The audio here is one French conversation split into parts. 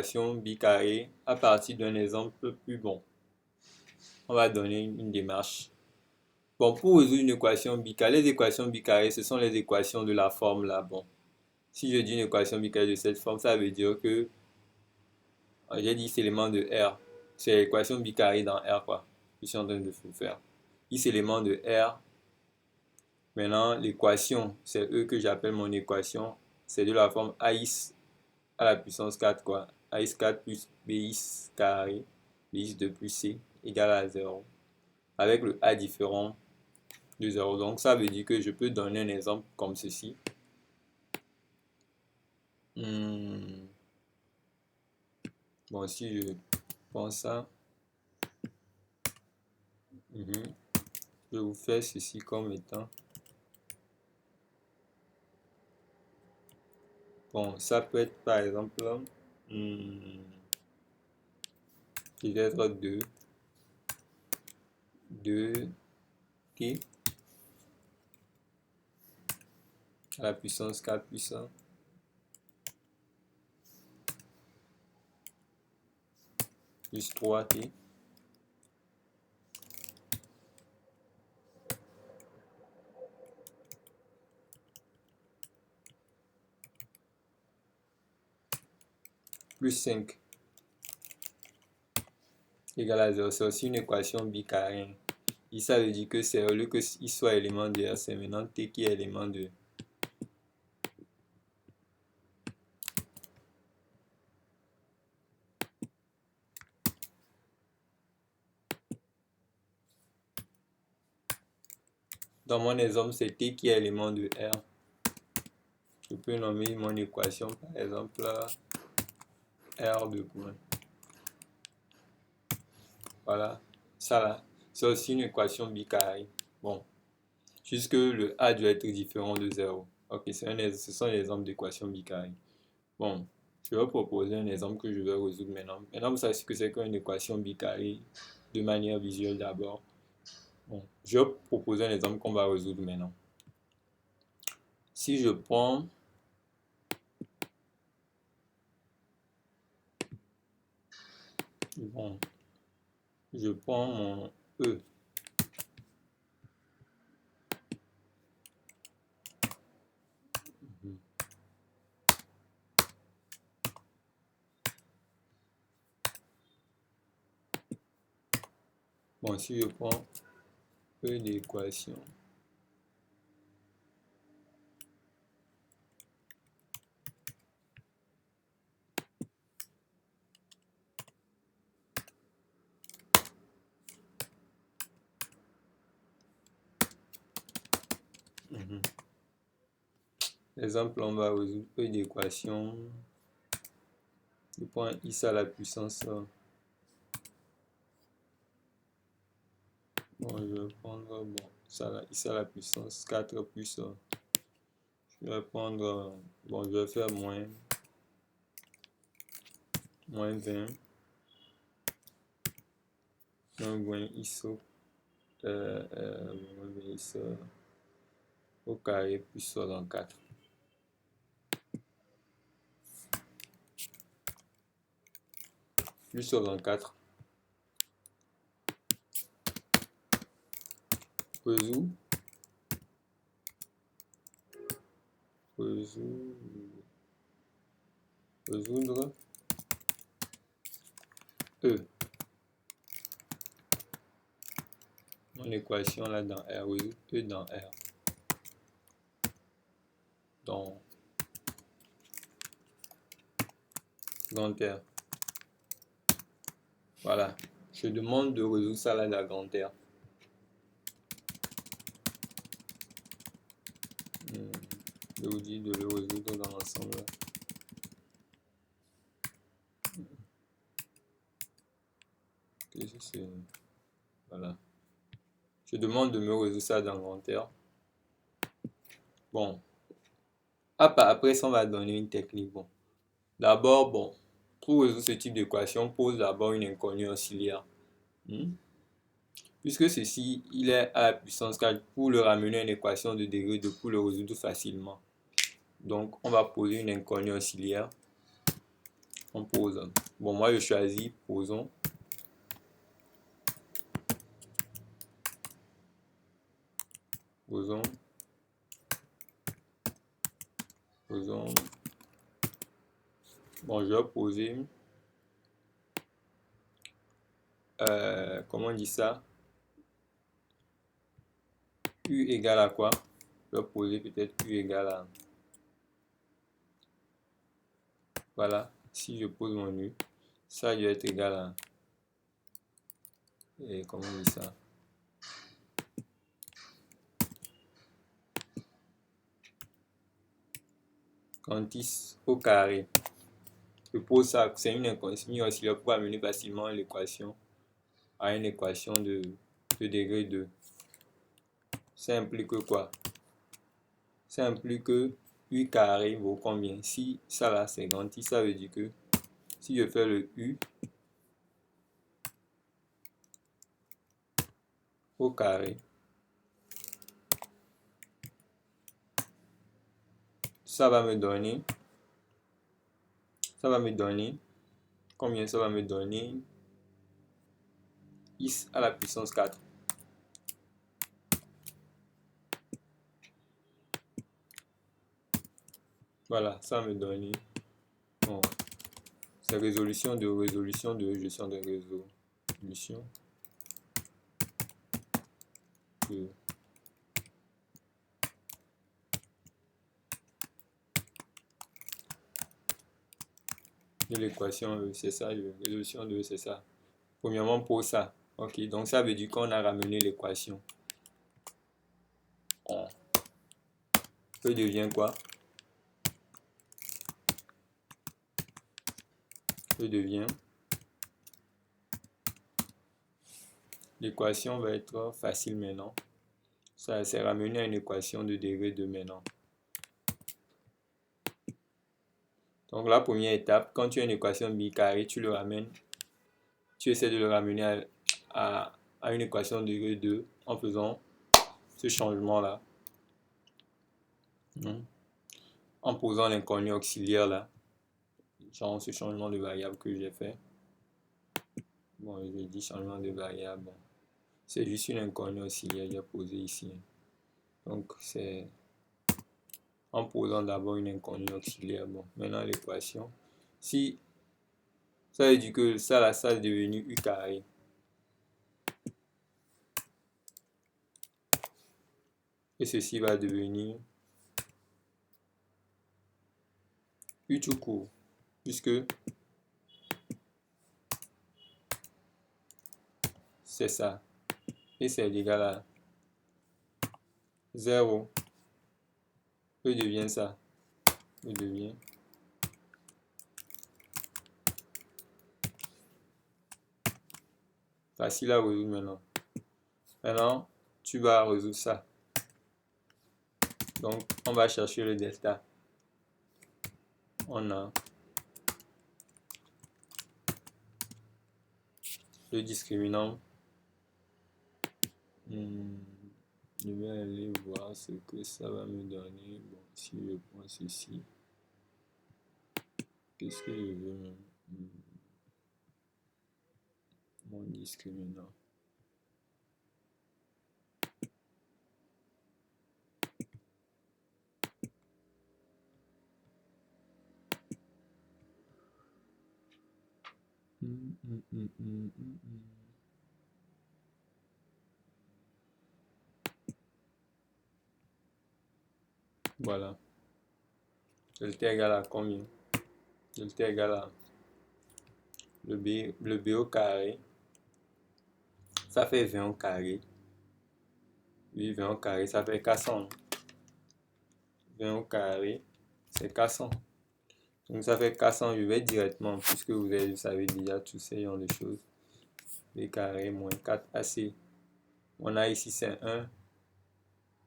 équation bicarrée à partir d'un exemple plus bon. On va donner une démarche. Bon, pour résoudre une équation bicarrée, les équations bicarrées, ce sont les équations de la forme là. Bon, si je dis une équation bicarrée de cette forme, ça veut dire que j'ai dit X éléments de R. C'est l'équation bicarrée dans R, quoi. Je suis en train de vous faire. X éléments de R. Maintenant, l'équation, c'est E que j'appelle mon équation. C'est de la forme AX à la puissance 4, quoi. AX 4 plus BX carré, BX2 plus C égale à 0. Avec le A différent de 0. Donc, ça veut dire que je peux donner un exemple comme ceci. Bon, si je prends ça, je vous fais ceci comme étant. Bon, ça peut être par exemple peut-être 2t à la puissance 4 puissant plus 3t plus 5 égale à 0. C'est aussi une équation bicarrée. Et ça veut dire que c'est au lieu qu'il soit élément de R, c'est maintenant t qui est élément de dans mon exemple, c'est t qui est élément de R. Je peux nommer mon équation par exemple R de point. Voilà, ça là, c'est aussi une équation bicarrée. Bon, puisque le A doit être différent de 0. Ok, ce sont les exemples d'équations bicarrées. Bon, je vais proposer un exemple que je vais résoudre maintenant. Maintenant, vous savez ce que c'est qu'une équation bicarrée de manière visuelle d'abord. Bon, je vais proposer un exemple qu'on va résoudre maintenant. Si je prends mon E. Bon, si je prends E d'équation. Exemple, on va résoudre E d'équation. Je prends X à la puissance. Bon, je vais prendre X à la puissance 4 plus. Je vais prendre. Bon, je vais faire moins 20. Moins X au carré plus 64. Plus 64. Résoudre E. Mon équation là dans R, résoudre E dans R. Dans R. Voilà. Je demande de résoudre ça là dans grand R. Je vous dis de le résoudre dans l'ensemble. Voilà. Je demande de me résoudre ça dans grand R. Bon. Après ça, on va donner une technique. Bon. D'abord, bon, pour résoudre ce type d'équation, pose d'abord une inconnue auxiliaire. Puisque ceci, il est à la puissance 4, pour le ramener à une équation de degré 2, pour le résoudre facilement. Donc, on va poser une inconnue auxiliaire. On pose. Bon, moi, je choisis posons. Posons. Posons. Bon, je vais poser. Comment on dit ça? U égale à quoi? Je vais poser peut-être U égale à... Voilà. Si je pose mon U, ça doit être égal à... Et comment on dit ça? Quantis au carré. Je pose ça, c'est une inconstante oscillaire pour amener facilement l'équation à une équation de degré 2. Ça implique quoi? Ça implique que U carré vaut combien? Si ça là c'est quantis, ça veut dire que si je fais le U au carré, ça va me donner combien? Ça va me donner x à la puissance 4. Voilà, ça va me donner, bon, c'est résolution de gestion de résolution de l'équation, c'est ça, résolution de c'est ça. Premièrement pour ça, ok, donc ça veut dire qu'on a ramené l'équation. E devient quoi? E devient, l'équation va être facile maintenant. Ça s'est ramené à une équation de degré 2 maintenant. Donc la première étape, quand tu as une équation bicarrée, tu le ramènes, tu essaies de le ramener à une équation de degré 2 en faisant ce changement là. En posant l'inconnu auxiliaire là, genre ce changement de variable que j'ai fait. Bon, je dis changement de variable. Bon. C'est juste une inconnue auxiliaire que j'ai posée ici. Donc c'est en posant d'abord une inconnue auxiliaire. Bon, maintenant l'équation. Si ça veut dire que ça là, ça est devenu U carré. Et ceci va devenir U tout court. Puisque c'est ça. Et c'est égal à 0. E devient ça. E devient. Facile à résoudre maintenant. Maintenant, tu vas résoudre ça. Donc, on va chercher le delta. On a le discriminant. Je vais aller voir ce que ça va me donner. Bon, si je prends ceci, qu'est-ce que je veux? Mon discriminant. Voilà. Delta égale à combien? Delta égale à le B au carré. Ça fait 20 au carré. Oui, 20 au carré, ça fait 400. 20 au carré, c'est 400. Donc ça fait 400, je vais directement, puisque vous savez déjà tous ces genres de choses. B carré moins 4AC. On a ici c'est 1.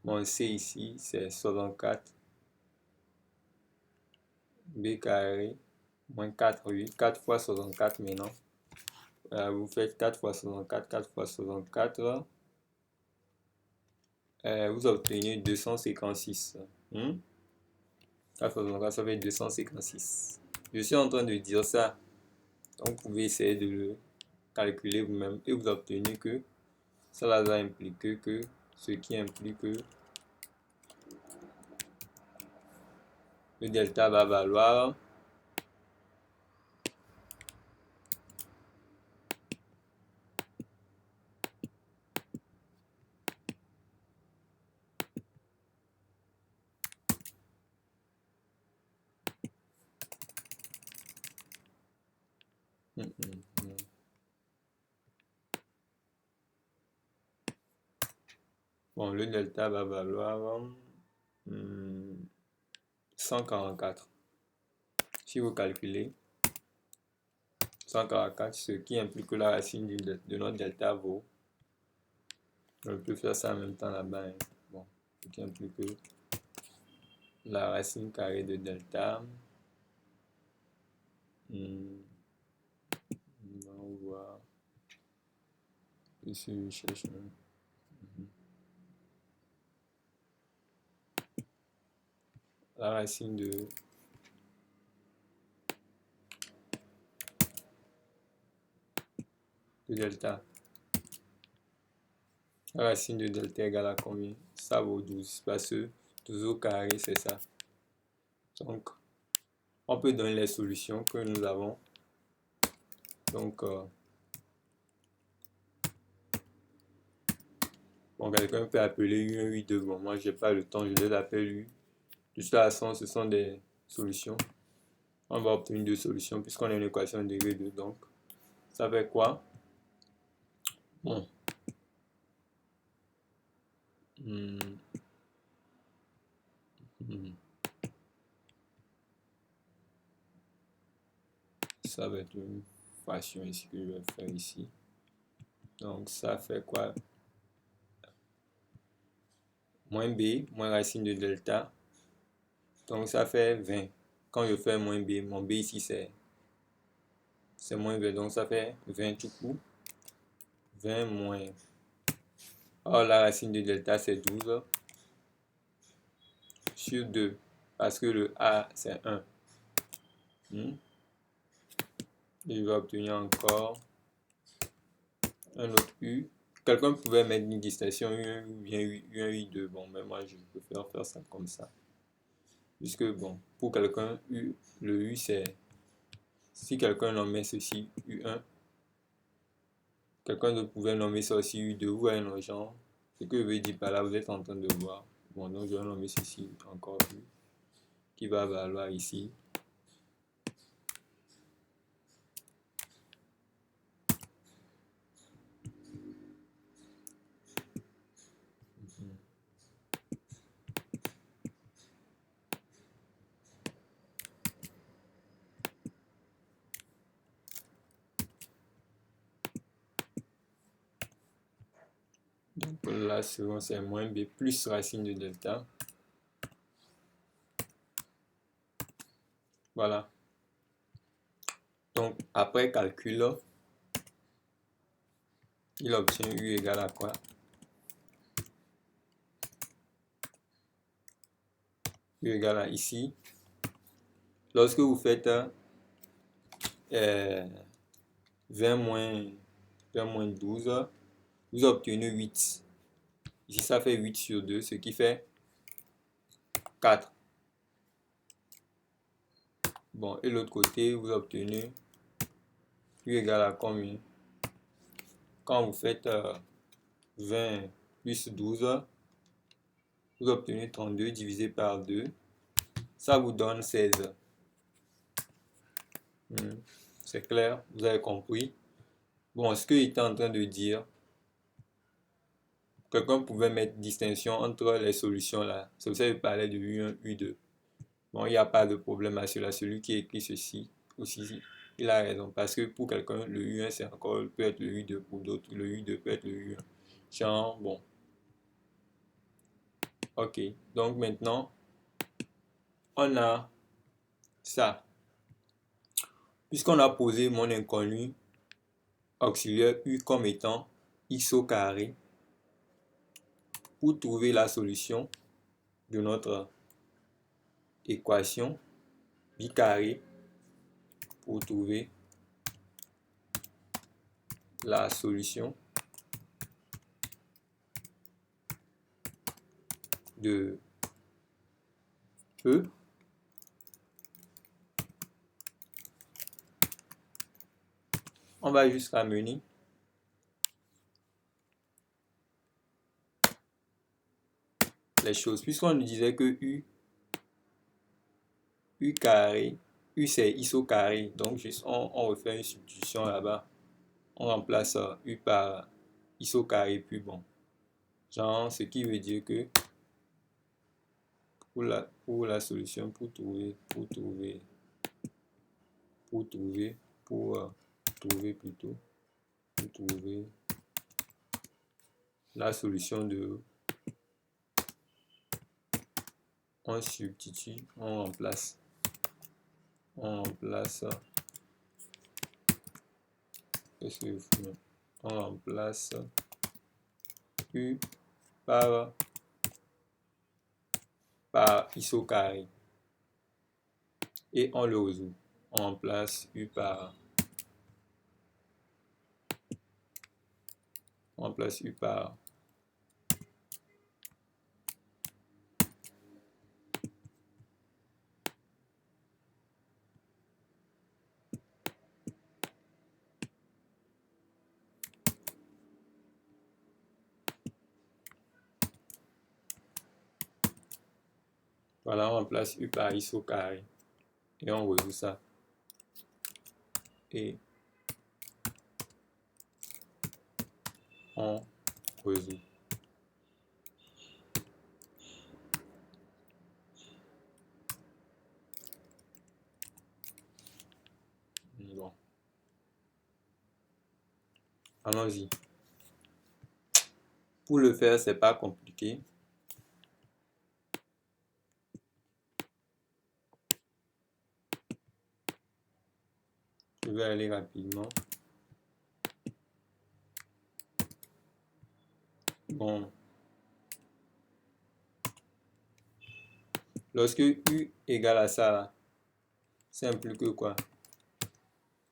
Mon C ici c'est 64. B carré moins 4, oui, 4 fois 64 maintenant. Vous faites 4 fois 64, 4 fois 64. Vous obtenez 256. 4 fois 64, ça fait 256. Je suis en train de dire ça. Donc, vous pouvez essayer de le calculer vous-même et vous obtenez que cela va impliquer que ce qui implique que le delta va valoir bon, le delta va valoir 144. Si vous calculez 144, ce qui implique que la racine de notre delta vaut. On peut faire ça en même temps là-bas. Hein. Bon, ce qui implique que la racine carrée de delta. On va voir. Ici, je cherche. La racine de delta. La racine de delta égale à combien? Ça vaut 12, parce que 12 au carré, c'est ça. Donc, on peut donner les solutions que nous avons. Donc, bon, quelqu'un peut appeler U1, U2. Bon, moi, j'ai pas le temps, je les appelle U. De toute façon, ce sont des solutions. On va obtenir deux solutions puisqu'on a une équation de degré 2. Donc, ça fait quoi? Bon. Ça va être une fraction ici que je vais faire ici. Donc, ça fait quoi? Moins b, moins racine de delta. Donc, ça fait 20. Quand je fais moins b, mon b ici, c'est moins 20. Donc, ça fait 20 tout coup. 20 moins. Or, la racine de delta, c'est 12 sur 2. Parce que le a, c'est 1. Et je vais obtenir encore un autre u. Quelqu'un pouvait mettre une distinction U1 ou bien U1, U2. Bon, mais moi, je préfère faire ça comme ça. Puisque, bon, pour quelqu'un, le U, c'est... Si quelqu'un nommait ceci U1, quelqu'un d'autre pouvait nommer ça aussi U2 ou un genre. Ce que je veux dire par là, vous êtes en train de voir. Bon, donc je vais nommer ceci encore U, qui va valoir ici. Donc là, c'est moins b plus racine de delta. Voilà. Donc, après calcul, il obtient u égale à quoi? U égale à ici. Lorsque vous faites 20 moins 12, vous obtenez 8. Ici, ça fait 8 sur 2, ce qui fait 4. Bon, et l'autre côté, vous obtenez U égale à combien? Quand vous faites 20 plus 12, vous obtenez 32 divisé par 2. Ça vous donne 16. C'est clair, vous avez compris. Bon, ce qu'il était en train de dire, quelqu'un pouvait mettre distinction entre les solutions là. C'est pour ça que je parlais de U1, U2. Bon, il n'y a pas de problème à cela. Celui qui écrit ceci aussi, il a raison. Parce que pour quelqu'un, le U1 c'est encore, peut être le U2. Pour d'autres, le U2 peut être le U1. Genre, bon. Ok. Donc maintenant, on a ça. Puisqu'on a posé mon inconnu auxiliaire U comme étant x au carré, pour trouver la solution de notre équation bi carré, pour trouver la solution de E on va juste ramener les choses, puisqu'on nous disait que U carré, U c'est iso carré, donc juste on refait une substitution là-bas, on remplace U par iso carré, puis bon, genre ce qui veut dire que pour la solution, pour trouver la solution de on substitue, on remplace qu'est-ce que vous faites? On remplace U par iso carré et on le résout. On remplace U par voilà, on remplace U par iso carré et on résout ça. Et on résout. Bon. Allons-y. Pour le faire, c'est pas compliqué. Je vais aller rapidement. Bon. Lorsque U égale à ça, là, ça implique que quoi?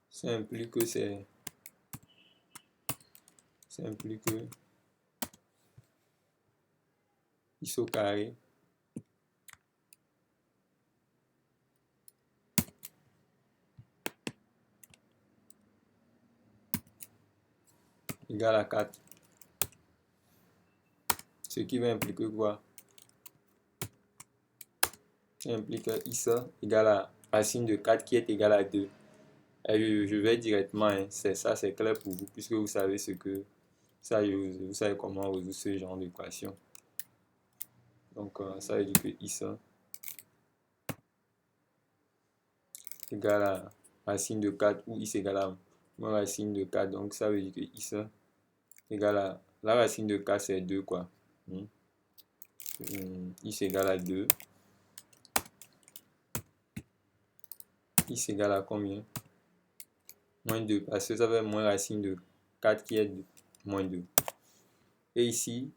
Ça implique que c'est... Ça implique que iso carré égale à 4. Ce qui va impliquer quoi? Ça implique ISA égale à racine de 4 qui est égale à 2. Et je vais directement, hein, c'est ça, c'est clair pour vous, puisque vous savez ce que ça, vous savez comment résoudre ce genre d'équation. Donc, ça veut dire que ISA égale à racine de 4 ou IS égale à moins racine de 4. Donc, ça veut dire que ISA égale à la racine de 4, c'est 2, quoi. IS égale à 2. IS égale à combien? Moins 2, parce que ça fait moins racine de 4 qui est moins 2. Et ici,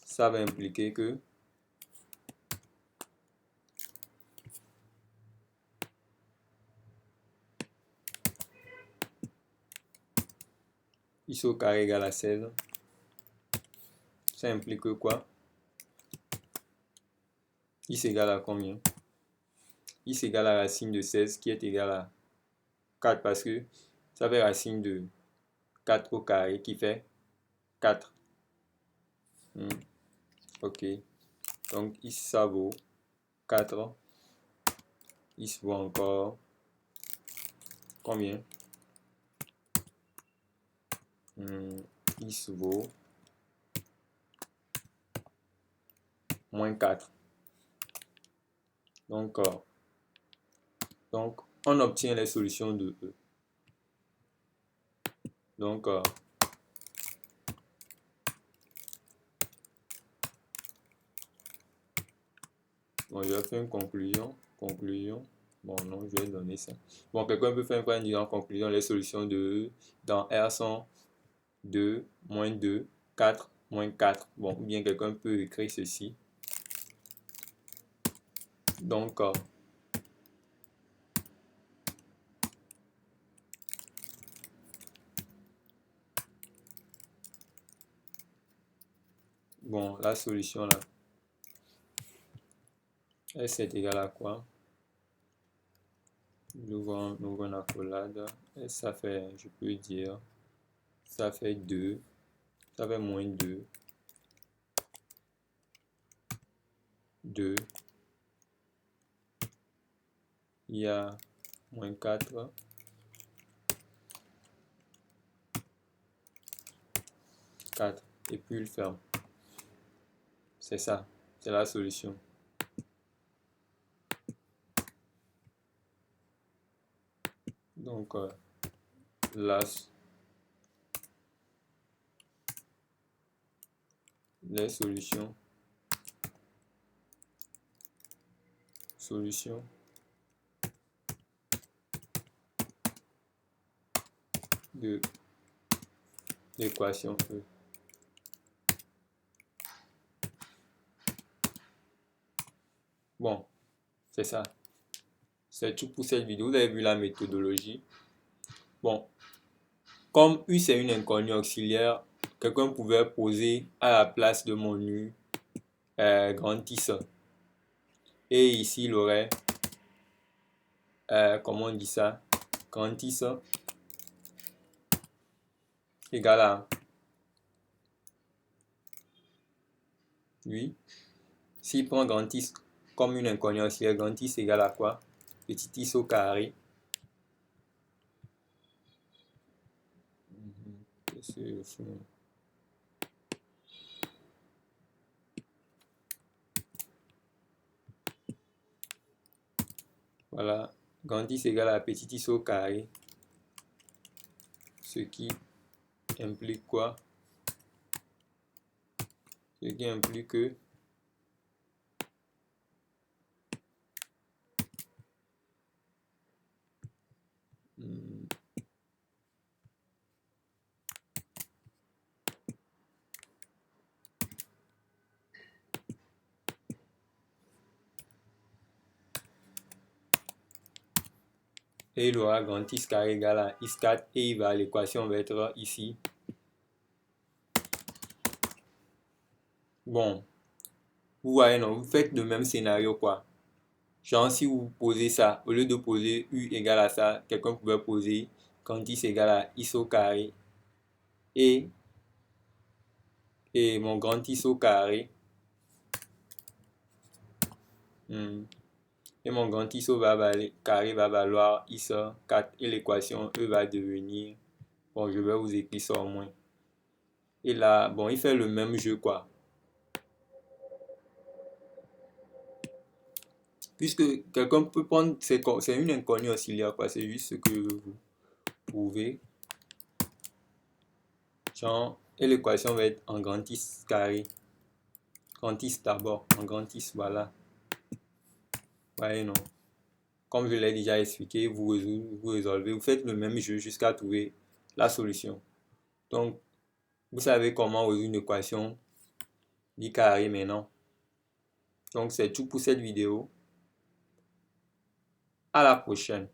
ça va impliquer que IS au carré égale à 16. Ça implique que quoi? IS égale à combien? IS égale à racine de 16 qui est égale à 4 parce que ça fait racine de 4 au carré qui fait 4. Ok. Donc IS ça vaut 4. IS vaut encore combien? IS vaut moins 4. Donc on obtient les solutions de E. Donc, bon, je vais faire une conclusion. Bon, non, je vais donner ça. Bon, quelqu'un peut faire quoi en conclusion? Les solutions de E dans R sont 2, moins 2, 4, moins 4. Bon, ou bien quelqu'un peut écrire ceci. Donc, Bon, la solution là, S est égal à quoi? Nous ouvrons une accolade. S, ça fait, je peux dire, ça fait 2. Ça fait moins 2. 2. Il y a moins 4. 4. Et puis il ferme. C'est ça. C'est la solution. Donc, les solutions de l'équation E. Bon, c'est ça. C'est tout pour cette vidéo. Vous avez vu la méthodologie. Bon, comme U c'est une inconnue auxiliaire, quelqu'un pouvait poser à la place de mon U grand Is. Et ici, il aurait, comment on dit ça? Grand Is égale à 8. S'il prend grand Is comme une inconnue auxiliaire, grand Is égale à quoi? Petit Is au carré. Voilà, grand Is égale à petit Is au carré. Ce qui implique quoi? Ce qui implique que et il aura grand Is carré égale à Is4 et l'équation va être ici. Bon, vous voyez, non, vous faites le même scénario quoi. Genre si vous posez ça, au lieu de poser U égale à ça, quelqu'un pouvait poser grand Is égale à Is au carré et mon grand Is au carré. Et mon grand Is au carré va valoir Is4 et l'équation E va devenir, bon je vais vous écrire ça au moins. Et là, bon il fait le même jeu quoi. Puisque quelqu'un peut prendre, c'est une inconnue auxiliaire quoi, c'est juste ce que vous prouvez. Genre, et l'équation va être en grand Is carré. Grand Is d'abord, en grand Is, voilà. Voyez, non. Comme je l'ai déjà expliqué, vous résolvez, vous faites le même jeu jusqu'à trouver la solution. Donc, vous savez comment résoudre une équation bi carré maintenant. Donc, c'est tout pour cette vidéo. À la prochaine.